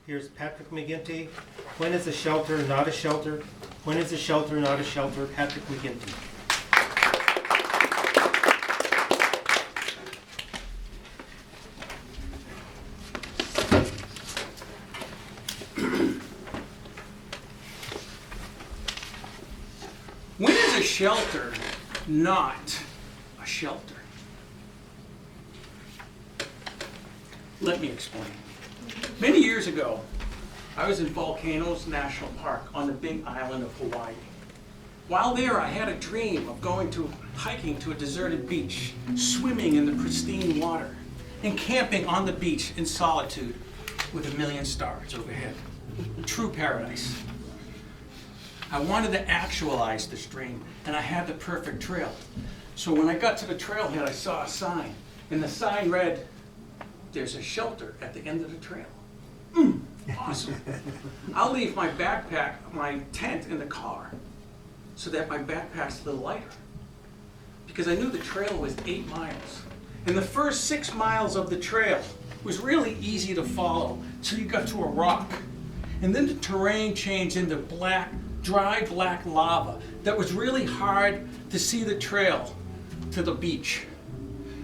Here's Patrick McGinty. When is a shelter not a shelter? When is a shelter not a shelter? Patrick McGinty. When is a shelter not a shelter? Let me explain. Many years ago, I was in Volcanoes National Park on the big island of Hawaii. While there, I had a dream of hiking to a deserted beach, swimming in the pristine water, and camping on the beach in solitude with a million stars overhead. True paradise. I wanted to actualize this dream, and I had the perfect trail. So when I got to the trailhead, I saw a sign, and the sign read, "There's a shelter at the end of the trail." Awesome. I'll leave my backpack, my tent in the car, so that my backpack's a little lighter. Because I knew the trail was 8 miles. And the first 6 miles of the trail was really easy to follow, till you got to a rock. And then the terrain changed into dry black lava that was really hard to see the trail to the beach.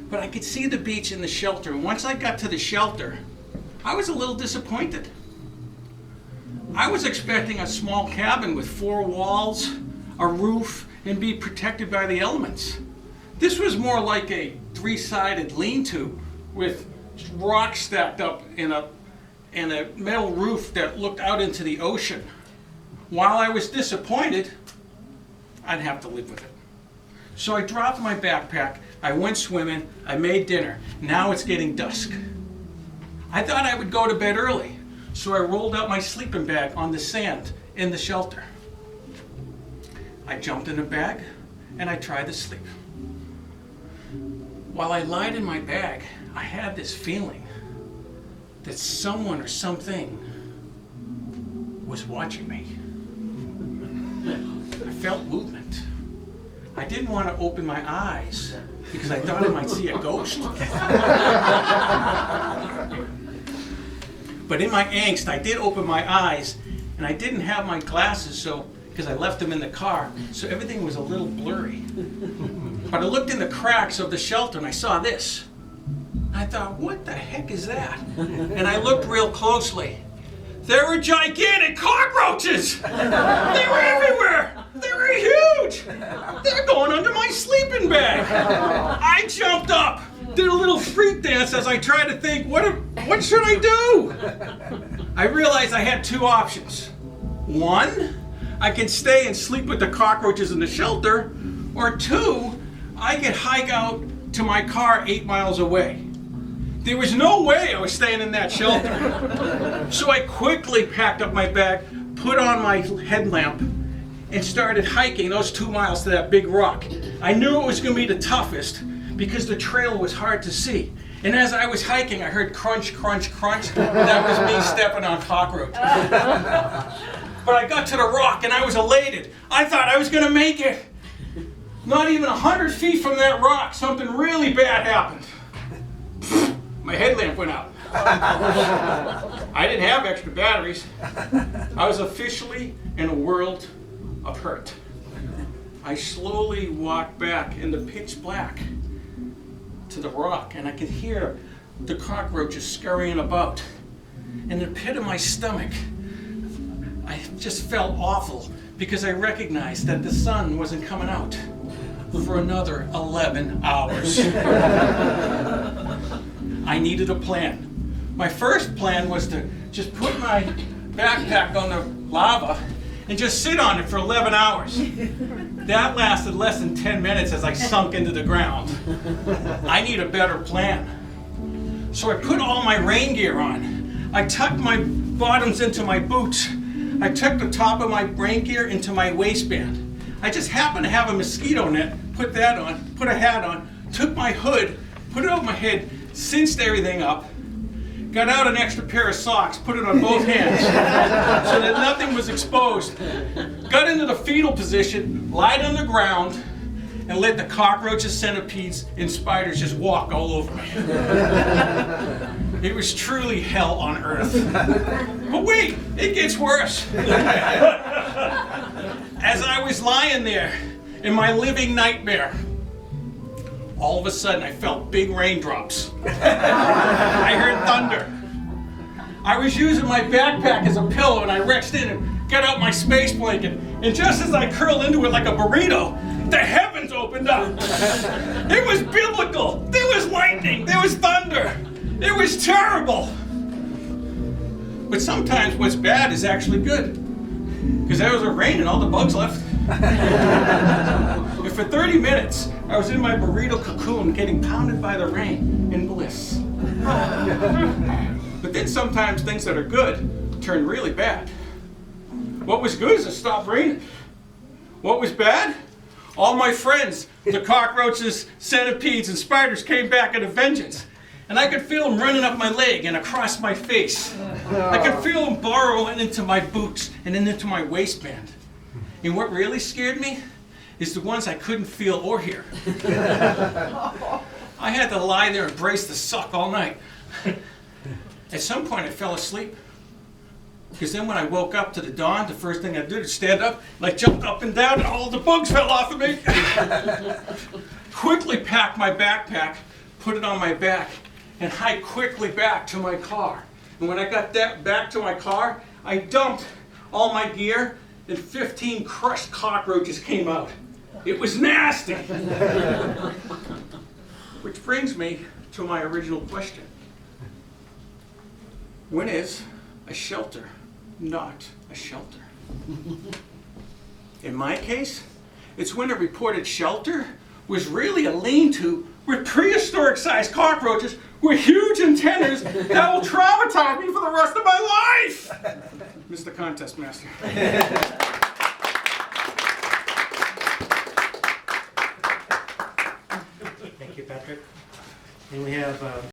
But I could see the beach in the shelter, and once I got to the shelter, I was a little disappointed. I was expecting a small cabin with 4 walls, a roof, and be protected by the elements. This was more like a 3-sided lean-to with rocks stacked up in a metal roof that looked out into the ocean. While I was disappointed, I'd have to live with it. So I dropped my backpack, I went swimming, I made dinner. Now it's getting dusk. I thought I would go to bed early, so I rolled out my sleeping bag on the sand in the shelter. I jumped in the bag and I tried to sleep. While I lied in my bag, I had this feeling that someone or something was watching me. I felt movement. I didn't want to open my eyes because I thought I might see a ghost. But in my angst, I did open my eyes, and I didn't have my glasses because I left them in the car, so everything was a little blurry. But I looked in the cracks of the shelter and I saw this. I thought, what the heck is that? And I looked real closely. There were gigantic cockroaches! They were everywhere! They were huge! They're going under my sleeping bag! I jumped up, did a little freak dance as I tried to think, what should I do? I realized I had 2 options. 1, I could stay and sleep with the cockroaches in the shelter, or 2, I could hike out to my car 8 miles away. There was no way I was staying in that shelter. So I quickly packed up my bag, put on my headlamp, and started hiking those 2 miles to that big rock. I knew it was going to be the toughest because the trail was hard to see. And as I was hiking, I heard crunch, crunch, crunch. That was me stepping on cockroaches. But I got to the rock and I was elated. I thought I was going to make it. Not even 100 feet from that rock, something really bad happened. My headlamp went out. I didn't have extra batteries. I was officially in a world of hurt. I slowly walked back in the pitch black to the rock, and I could hear the cockroaches scurrying about. In the pit of my stomach, I just felt awful because I recognized that the sun wasn't coming out for another 11 hours. I needed a plan. My first plan was to just put my backpack on the lava and just sit on it for 11 hours. That lasted less than 10 minutes as I sunk into the ground. I need a better plan. So I put all my rain gear on. I tucked my bottoms into my boots. I took the top of my rain gear into my waistband. I just happened to have a mosquito net, put that on, put a hat on, took my hood, put it over my head, cinched everything up, got out an extra pair of socks, put it on both hands so that nothing was exposed, got into the fetal position, lied on the ground, and let the cockroaches, centipedes, and spiders just walk all over me. It was truly hell on earth. But wait, it gets worse. As I was lying there in my living nightmare, all of a sudden I felt big raindrops. I heard thunder. I was using my backpack as a pillow, and I reached in and got out my space blanket. And just as I curled into it like a burrito, the heavens opened up. It was biblical. There was lightning. There was thunder. It was terrible. But sometimes what's bad is actually good. Because there was a rain and all the bugs left. And for 30 minutes, I was in my burrito cocoon getting pounded by the rain in bliss. But then sometimes things that are good turn really bad. What was good is it stopped raining. What was bad? All my friends, the cockroaches, centipedes, and spiders came back in a vengeance. And I could feel them running up my leg and across my face. I could feel them burrowing into my boots and then into my waistband. And what really scared me is the ones I couldn't feel or hear. I had to lie there and brace the suck all night. At some point I fell asleep. Because then when I woke up to the dawn, the first thing I did was stand up, and I jumped up and down, and all the bugs fell off of me. Quickly packed my backpack, put it on my back, and hiked quickly back to my car. And when I got back to my car, I dumped all my gear, and 15 crushed cockroaches came out. It was nasty. Which brings me to my original question. When is a shelter not a shelter? In my case, it's when a reported shelter was really a lean-to with prehistoric-sized cockroaches with huge antennas that will traumatize me for the rest of my life. Mr. Contest Master. Thank you, Patrick. And we have